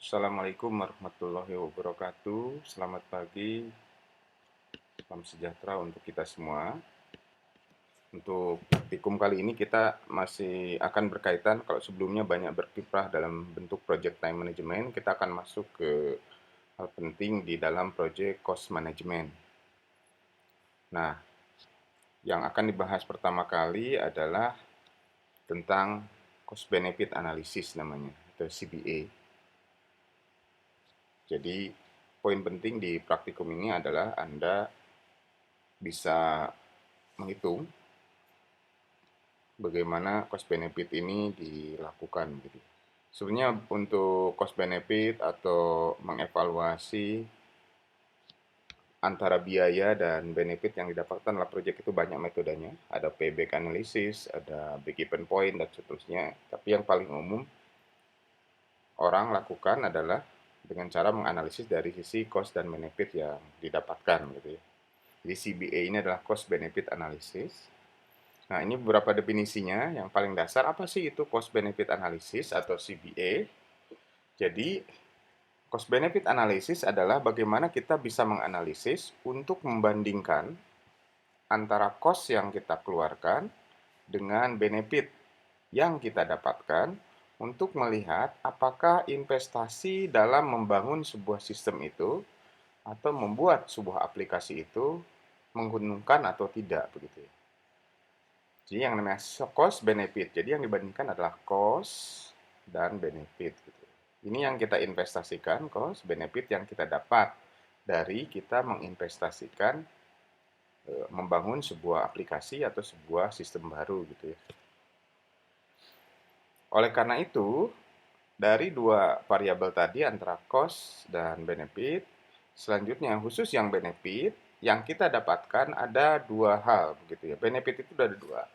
Assalamualaikum warahmatullahi wabarakatuh. Selamat pagi, salam sejahtera untuk kita semua. Untuk praktikum kali ini kita masih akan berkaitan, kalau sebelumnya banyak berkiprah dalam bentuk project time management, kita akan masuk ke hal penting di dalam project cost management. Nah, yang akan dibahas pertama kali adalah tentang cost benefit analysis namanya, atau CBA. Jadi, poin penting di praktikum ini adalah Anda bisa menghitung bagaimana cost benefit ini dilakukan gitu. Sebenarnya untuk cost benefit atau mengevaluasi antara biaya dan benefit yang didapatkan dalam proyek itu banyak metodenya. Ada payback analysis, ada break even point dan seterusnya. Tapi yang paling umum orang lakukan adalah dengan cara menganalisis dari sisi cost dan benefit yang didapatkan gitu ya. Jadi CBA ini adalah cost benefit analysis. Nah, ini beberapa definisinya. Yang paling dasar, apa sih itu cost benefit analysis atau CBA? Jadi, cost benefit analysis adalah bagaimana kita bisa menganalisis untuk membandingkan antara cost yang kita keluarkan dengan benefit yang kita dapatkan untuk melihat apakah investasi dalam membangun sebuah sistem itu atau membuat sebuah aplikasi itu menguntungkan atau tidak begitu ya. Jadi yang namanya cost benefit. Jadi yang dibandingkan adalah cost dan benefit gitu. Ini yang kita investasikan, cost benefit yang kita dapat dari kita menginvestasikan membangun sebuah aplikasi atau sebuah sistem baru gitu ya. Oleh karena itu, dari dua variabel tadi antara cost dan benefit, selanjutnya khusus yang benefit, yang kita dapatkan ada dua hal begitu ya. Benefit itu ada dua.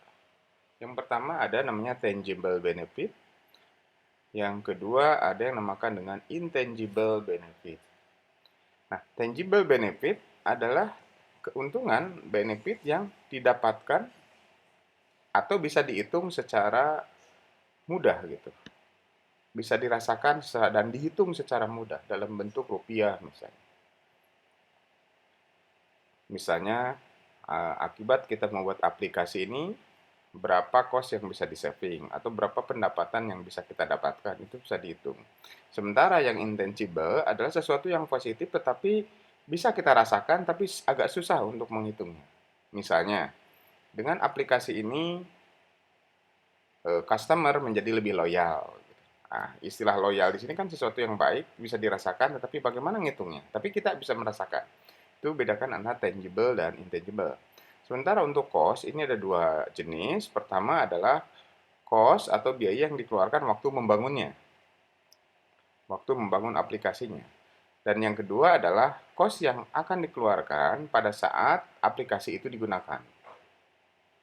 Yang pertama ada namanya tangible benefit. Yang kedua ada yang namakan dengan intangible benefit. Nah, tangible benefit adalah keuntungan benefit yang didapatkan atau bisa dihitung secara mudah gitu. Bisa dirasakan dan dihitung secara mudah dalam bentuk rupiah misalnya. Misalnya, akibat kita membuat aplikasi ini, berapa cost yang bisa di-saving, atau berapa pendapatan yang bisa kita dapatkan, itu bisa dihitung. Sementara yang intangible adalah sesuatu yang positif, tetapi bisa kita rasakan, tapi agak susah untuk menghitungnya. Misalnya, dengan aplikasi ini, customer menjadi lebih loyal. Nah, istilah loyal di sini kan sesuatu yang baik, bisa dirasakan, tetapi bagaimana ngitungnya? Tapi kita bisa merasakan. Itu bedakan antara tangible dan intangible. Sementara untuk cost, ini ada dua jenis. Pertama adalah cost atau biaya yang dikeluarkan waktu membangunnya, waktu membangun aplikasinya. Dan yang kedua adalah cost yang akan dikeluarkan pada saat aplikasi itu digunakan.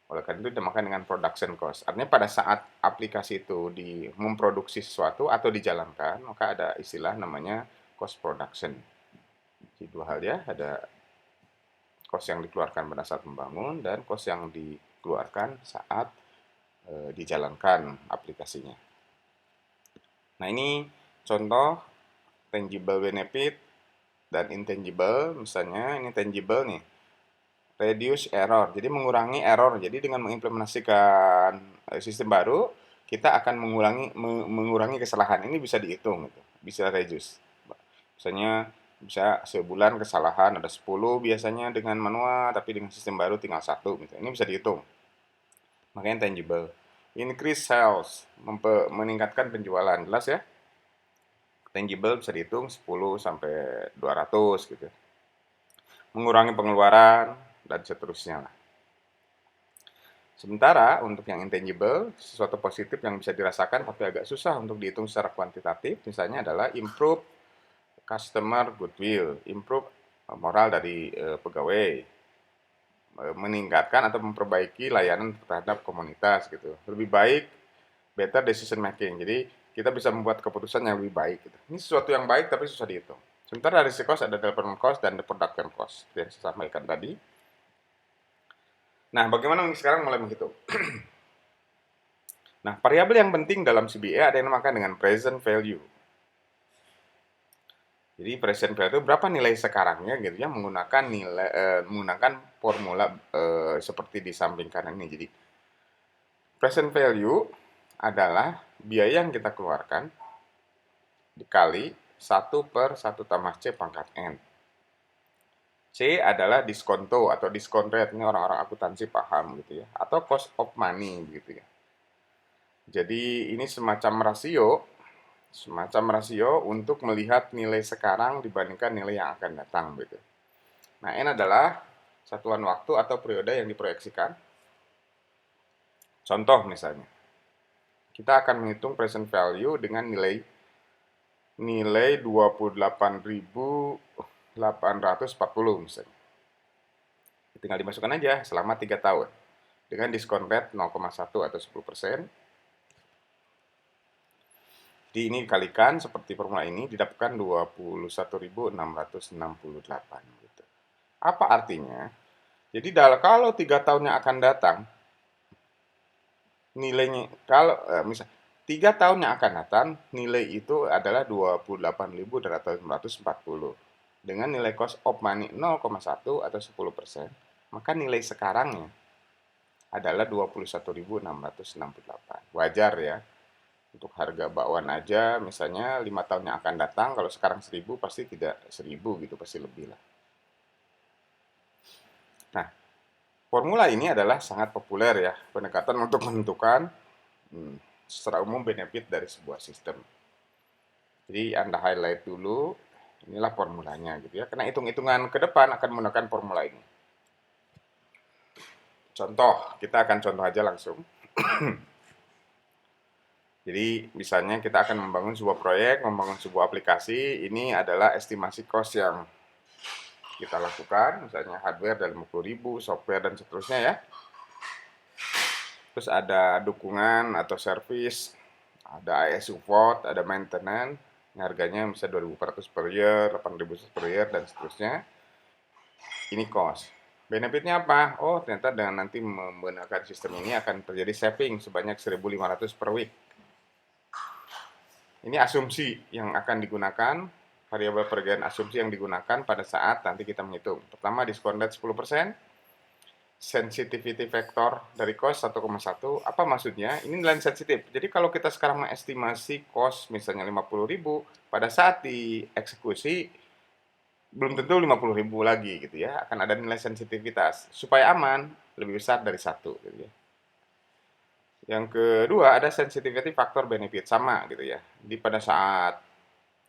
Oleh karena itu dinamakan dengan production cost. Artinya pada saat aplikasi itu memproduksi sesuatu atau dijalankan, maka ada istilah namanya cost production. Jadi dua hal ya, ada cost yang dikeluarkan pada saat membangun dan cost yang dikeluarkan saat dijalankan aplikasinya. Nah, ini contoh tangible benefit dan intangible. Misalnya ini tangible nih, reduce error, jadi mengurangi error. Jadi dengan mengimplementasikan sistem baru, kita akan mengurangi kesalahan. Ini bisa dihitung gitu, bisa reduce. Misalnya bisa sebulan kesalahan ada 10 biasanya dengan manual, tapi dengan sistem baru tinggal 1 gitu. Ini bisa dihitung. Makanya tangible. Increase sales, meningkatkan penjualan, jelas ya. Tangible bisa dihitung 10 sampai 200 gitu. Mengurangi pengeluaran dan seterusnya lah. Sementara untuk yang intangible, sesuatu positif yang bisa dirasakan tapi agak susah untuk dihitung secara kuantitatif, misalnya adalah improve customer goodwill, improve moral dari pegawai, meningkatkan atau memperbaiki layanan terhadap komunitas gitu. Lebih baik, better decision making. Jadi kita bisa membuat keputusan yang lebih baik gitu. Ini sesuatu yang baik tapi susah dihitung. Sementara dari cost ada development cost dan production cost yang saya sampaikan tadi. Nah, bagaimana sekarang mulai menghitung? Nah, variabel yang penting dalam CBA ada yang dinamakan dengan present value. Jadi present value itu berapa nilai sekarangnya gitu ya, menggunakan formula seperti di samping kanan ini. Jadi present value adalah biaya yang kita keluarkan dikali 1/1 tambah C pangkat N. C adalah diskonto atau diskon rate, ini orang-orang akuntansi paham gitu ya, atau cost of money gitu ya. Jadi ini semacam rasio untuk melihat nilai sekarang dibandingkan nilai yang akan datang gitu. Nah, N adalah satuan waktu atau periode yang diproyeksikan. Contoh misalnya, kita akan menghitung present value dengan nilai 28.840 misalnya. Tinggal dimasukkan aja selama 3 tahun dengan diskon rate 0,1 atau 10%. Di ini dikalikan seperti formula ini didapatkan 21.668 gitu. Apa artinya? Jadi kalau 3 tahun yang akan datang nilainya, kalau misal 3 tahun yang akan datang nilai itu adalah 28.840 dengan nilai cost of money 0,1 atau 10%, maka nilai sekarangnya adalah 21.668. Wajar ya. Untuk harga bakwan aja misalnya 5 tahun yang akan datang, kalau sekarang 1.000 pasti tidak 1.000 gitu, pasti lebih lah. Nah, formula ini adalah sangat populer ya, pendekatan untuk menentukan secara umum benefit dari sebuah sistem. Jadi Anda highlight dulu, inilah formulanya gitu ya, karena hitung-hitungan ke depan akan menggunakan formula ini. Contoh, kita akan contoh aja langsung. Jadi misalnya kita akan membangun sebuah proyek, membangun sebuah aplikasi, ini adalah estimasi cost yang kita lakukan, misalnya hardware dari 50.000, software dan seterusnya ya. Terus ada dukungan atau service, ada AS support, ada maintenance, harganya bisa 2.400 per year, 8.000 per year dan seterusnya. Ini cost. Benefitnya apa? Oh, ternyata dengan nanti menggunakan sistem ini akan terjadi saving sebanyak 1.500 per week. Ini asumsi yang akan digunakan, variabel perbedaan asumsi yang digunakan pada saat nanti kita menghitung. Pertama, diskon rate 10%, sensitivity factor dari cost 1,1. Apa maksudnya? Ini nilai sensitif. Jadi kalau kita sekarang mengestimasi cost misalnya 50.000, pada saat dieksekusi belum tentu 50.000 lagi gitu ya. Akan ada nilai sensitivitas. Supaya aman, lebih besar dari 1 gitu ya. Yang kedua ada sensitivity factor benefit, sama gitu ya. Jadi pada saat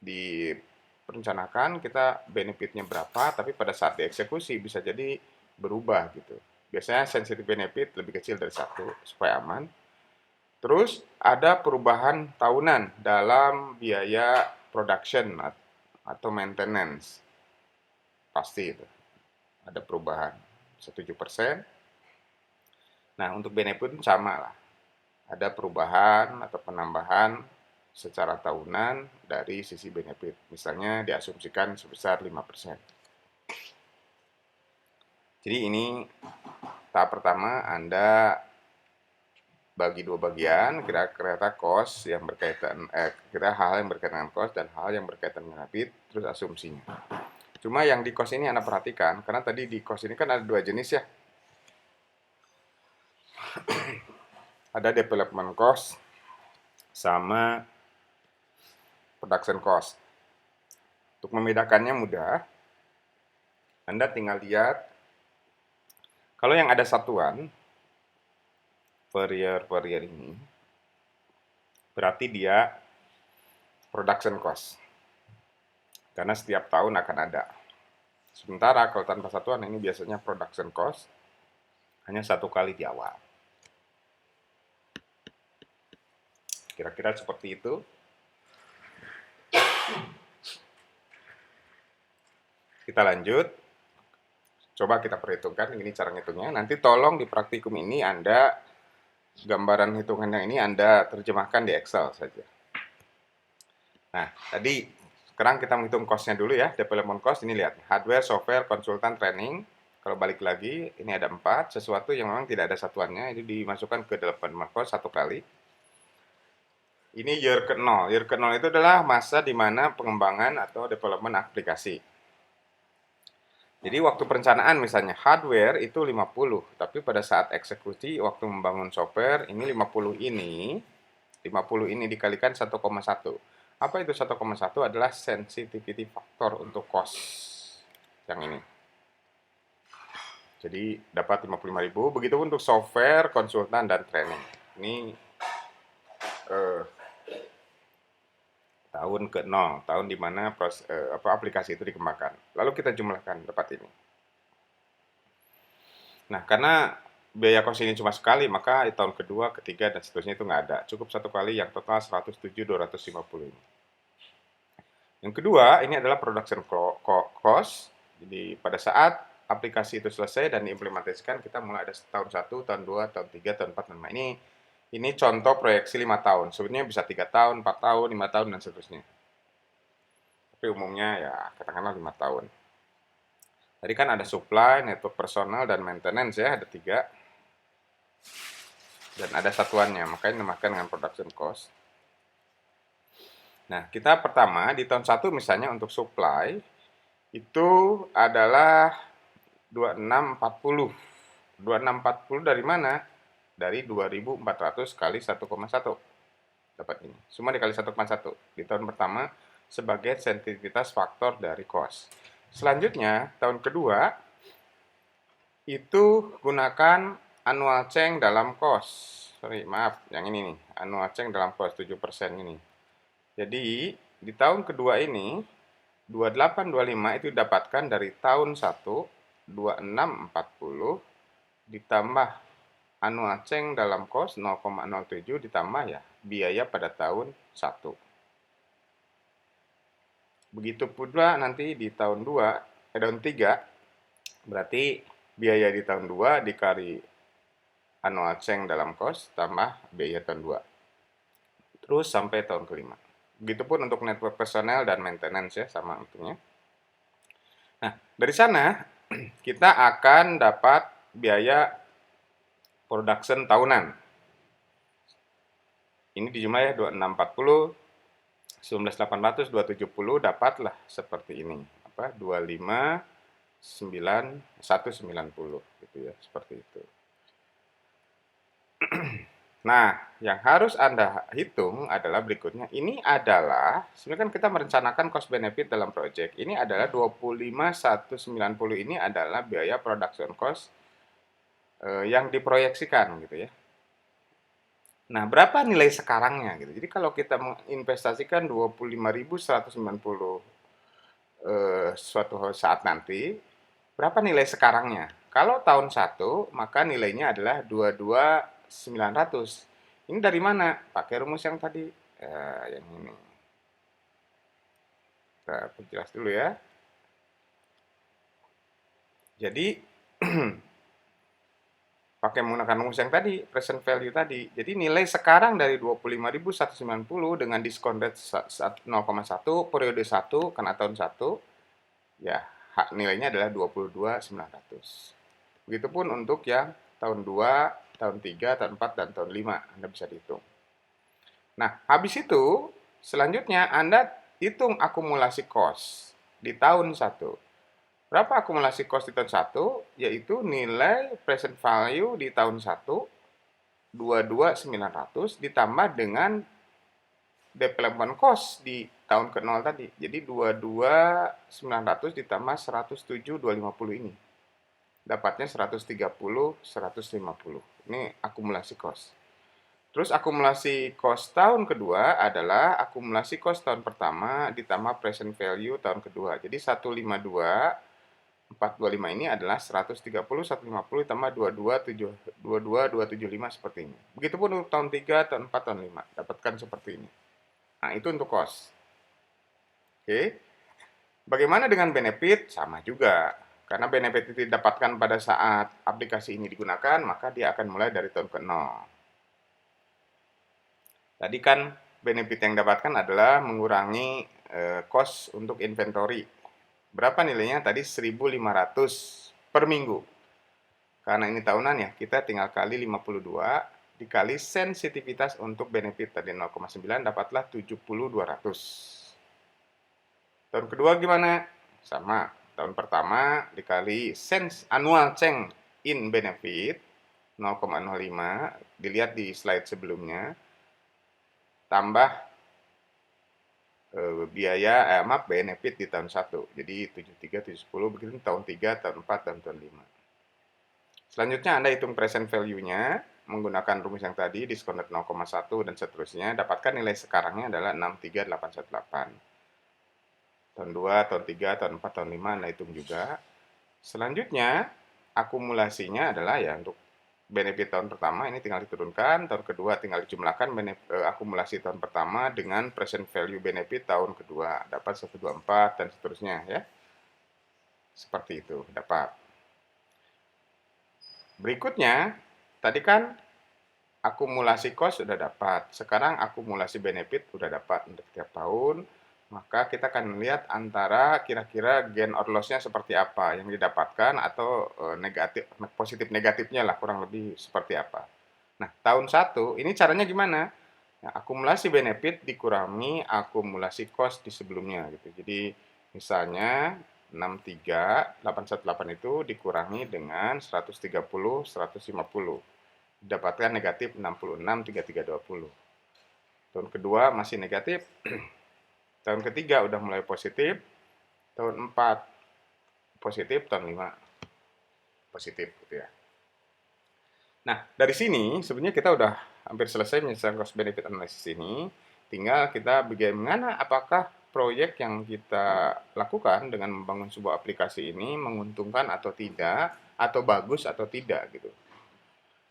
direncanakan kita benefitnya berapa, tapi pada saat dieksekusi bisa jadi berubah gitu. Biasanya sensitive benefit lebih kecil dari 1 supaya aman. Terus ada perubahan tahunan dalam biaya production atau maintenance. Pasti itu. Ada perubahan 7%. Nah, untuk benefit sama lah. Ada perubahan atau penambahan secara tahunan dari sisi benefit. Misalnya diasumsikan sebesar 5%. Jadi ini tahap pertama, Anda bagi 2 bagian, kira-kira cost yang berkaitan, kira hal yang berkaitan dengan cost dan hal yang berkaitan dengan benefit, terus asumsinya. Cuma yang di cost ini Anda perhatikan, karena tadi di cost ini kan ada 2 jenis ya. Ada development cost sama production cost. Untuk membedakannya mudah, Anda tinggal lihat, kalau yang ada satuan, per year ini, berarti dia production cost. Karena setiap tahun akan ada. Sementara kalau tanpa satuan ini biasanya production cost hanya 1 kali di awal. Kira-kira seperti itu. Kita lanjut. Coba kita perhitungkan, ini cara ngitungnya. Nanti tolong di praktikum ini Anda, gambaran hitungannya ini Anda terjemahkan di Excel saja. Nah, tadi sekarang kita menghitung cost-nya dulu ya. Development cost ini lihat, hardware, software, konsultan, training. Kalau balik lagi, ini ada 4, sesuatu yang memang tidak ada satuannya, ini dimasukkan ke development cost 1 kali. Ini year ke-0. Year ke-0 itu adalah masa di mana pengembangan atau development aplikasi. Jadi waktu perencanaan misalnya hardware itu 50, tapi pada saat eksekusi waktu membangun software ini 50 ini dikalikan 1,1. Apa itu 1,1? Adalah sensitivity factor untuk cost yang ini. Jadi dapat 55.000. Begitu untuk software, konsultan, dan training. Ini tahun ke-0, tahun di mana aplikasi itu dikembangkan. Lalu kita jumlahkan dapat ini. Nah, karena biaya kos ini cuma sekali, maka tahun kedua, ketiga, dan seterusnya itu nggak ada. Cukup satu kali yang total 107.250 ini. Yang kedua, ini adalah production cost. Jadi pada saat aplikasi itu selesai dan diimplementasikan, kita mulai ada tahun 1, tahun 2, tahun 3, tahun 4, tahun 5. Ini contoh proyeksi 5 tahun. Sebenarnya bisa 3 tahun, 4 tahun, 5 tahun, dan seterusnya. Tapi umumnya ya katakanlah 5 tahun. Tadi kan ada supply, network personal, dan maintenance ya, ada 3. Dan ada satuannya, makanya dinamakan dengan production cost. Nah, kita pertama di tahun 1 misalnya untuk supply itu adalah 2640. 2640 dari mana? Dari 2400 kali 1,1. Dapat ini. Semua dikali 1,1 di tahun pertama sebagai sensitivitas faktor dari cost. Selanjutnya, tahun kedua itu gunakan annual change dalam cost. Sorry, maaf, yang ini nih, annual change dalam cost 7% ini. Jadi, di tahun kedua ini 2825 itu didapatkan dari tahun 1 2640 ditambah annual change dalam cost 0,07 ditambah ya biaya pada tahun 1. Begitu pula nanti di tahun 2, tahun 3 berarti biaya di tahun 2 dikali annual change dalam cost tambah biaya tahun 2. Terus sampai tahun kelima. Begitupun untuk network personel dan maintenance ya, sama untungnya. Nah, dari sana kita akan dapat biaya production tahunan. Ini dijumlah ya 2640, 19800, 270 dapatlah seperti ini. 259.190 gitu ya, seperti itu. Nah, yang harus Anda hitung adalah berikutnya. Ini adalah, sebenarnya kan kita merencanakan cost benefit dalam project. Ini adalah 25.190 ini adalah biaya production cost yang diproyeksikan gitu ya. Nah, berapa nilai sekarangnya gitu. Jadi kalau kita menginvestasikan 25.190 suatu saat nanti, berapa nilai sekarangnya? Kalau tahun 1, maka nilainya adalah 22.900. Ini dari mana? Pakai rumus yang tadi. Yang ini. Kita perjelas dulu ya. Jadi, pakai menggunakan rumus yang tadi, present value tadi. Jadi nilai sekarang dari 25.190 dengan diskon rate 0,1, periode 1, karena tahun 1, ya nilainya adalah 22.900. Begitupun untuk yang tahun 2, tahun 3, tahun 4, dan tahun 5. Anda bisa dihitung. Nah, habis itu, selanjutnya Anda hitung akumulasi cost di tahun 1. Berapa akumulasi cost di tahun 1? Yaitu nilai present value di tahun 1, 22.900 ditambah dengan development cost di tahun ke-0 tadi. Jadi 22.900 ditambah 107.250 ini. Dapatnya 130.150. Ini akumulasi cost. Terus akumulasi cost tahun kedua adalah akumulasi cost tahun pertama ditambah present value tahun kedua. Jadi 152.425 ini adalah 130, 150 ditambah 22.275 seperti ini. Begitupun untuk tahun 3, tahun 4, tahun 5. Dapatkan seperti ini. Nah, itu untuk cost. Oke. Bagaimana dengan benefit? Sama juga. Karena benefit itu didapatkan pada saat aplikasi ini digunakan, maka dia akan mulai dari tahun ke-0. Tadi kan benefit yang didapatkan adalah mengurangi cost untuk inventory. Berapa nilainya? Tadi 1.500 per minggu. Karena ini tahunan ya, kita tinggal kali 52. dikali sensitivitas untuk benefit tadi 0,9 dapatlah 70.200. Tahun kedua gimana? Sama. Tahun pertama dikali annual change in benefit 0,05, dilihat di slide sebelumnya, tambah maaf, benefit di tahun 1. Jadi 73, 710, begitu tahun 3, tahun 4, dan tahun 5. Selanjutnya Anda hitung present value-nya menggunakan rumus yang tadi, discounted 0,1 dan seterusnya. Dapatkan nilai sekarangnya adalah 63818. Tahun 2, tahun 3, tahun 4, tahun 5 Anda hitung juga. Selanjutnya akumulasinya adalah ya untuk benefit tahun pertama ini tinggal diturunkan, tahun kedua tinggal dijumlahkan akumulasi tahun pertama dengan present value benefit tahun kedua, dapat 124 dan seterusnya ya. Seperti itu, dapat. Berikutnya, tadi kan akumulasi cost sudah dapat. Sekarang akumulasi benefit sudah dapat untuk tiap tahun. Maka kita akan melihat antara kira-kira gain or loss-nya seperti apa yang didapatkan atau positif negatifnya lah kurang lebih seperti apa. Nah, tahun 1 ini caranya gimana? Nah, akumulasi benefit dikurangi akumulasi cost di sebelumnya gitu. Jadi misalnya 63818 itu dikurangi dengan 130 150. Dapatkan negatif 663320. Tahun kedua masih negatif. Tahun ketiga udah mulai positif. Tahun 4 positif, tahun 5 positif gitu ya. Nah, dari sini sebenarnya kita udah hampir selesai menyelesaikan cost benefit analysis ini. Tinggal kita bagaimana apakah proyek yang kita lakukan dengan membangun sebuah aplikasi ini menguntungkan atau tidak, atau bagus atau tidak gitu.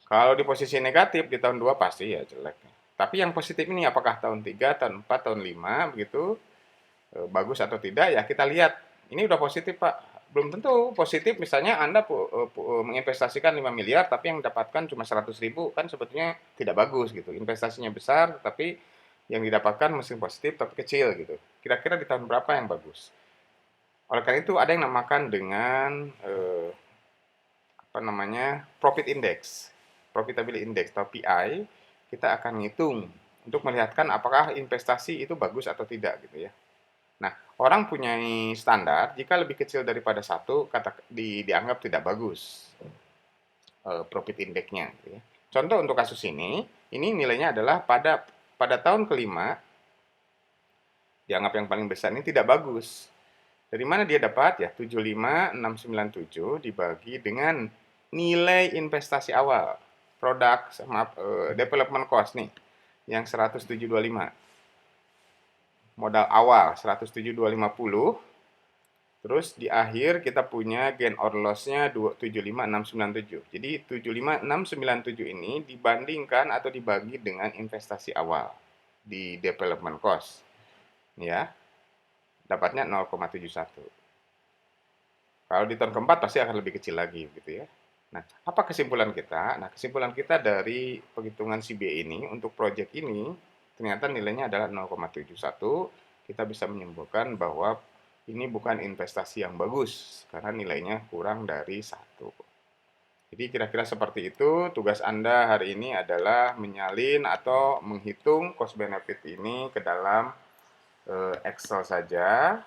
Kalau di posisi negatif di tahun 2 pasti ya jelek. Tapi yang positif ini apakah tahun 3, tahun 4, tahun 5 begitu bagus atau tidak ya kita lihat. Ini udah positif Pak. Belum tentu positif, misalnya Anda menginvestasikan 5 miliar tapi yang didapatkan cuma 100.000 kan sebetulnya tidak bagus gitu. Investasinya besar tapi yang didapatkan mesin positif tapi kecil gitu. Kira-kira di tahun berapa yang bagus? Oleh karena itu ada yang namakan dengan profit index, profitability index atau PI. Kita akan ngitung untuk melihatkan apakah investasi itu bagus atau tidak gitu ya. Nah, orang punya standar jika lebih kecil daripada 1 dianggap tidak bagus profit index-nya gitu ya. Contoh untuk kasus ini nilainya adalah pada tahun kelima dianggap yang paling besar ini tidak bagus. Dari mana dia dapat? Ya 75697 dibagi dengan nilai investasi awal development cost nih yang 10725. Modal awal 107.250. Terus di akhir kita punya gain or loss-nya 75697. Jadi 75697 ini dibandingkan atau dibagi dengan investasi awal di development cost. Ya. Dapatnya 0,71. Kalau di tahun keempat pasti akan lebih kecil lagi gitu ya. Nah, apa kesimpulan kita? Nah, kesimpulan kita dari penghitungan CBA ini untuk proyek ini ternyata nilainya adalah 0,71. Kita bisa menyimpulkan bahwa ini bukan investasi yang bagus karena nilainya kurang dari 1. Jadi kira-kira seperti itu. Tugas Anda hari ini adalah menyalin atau menghitung cost benefit ini ke dalam Excel saja.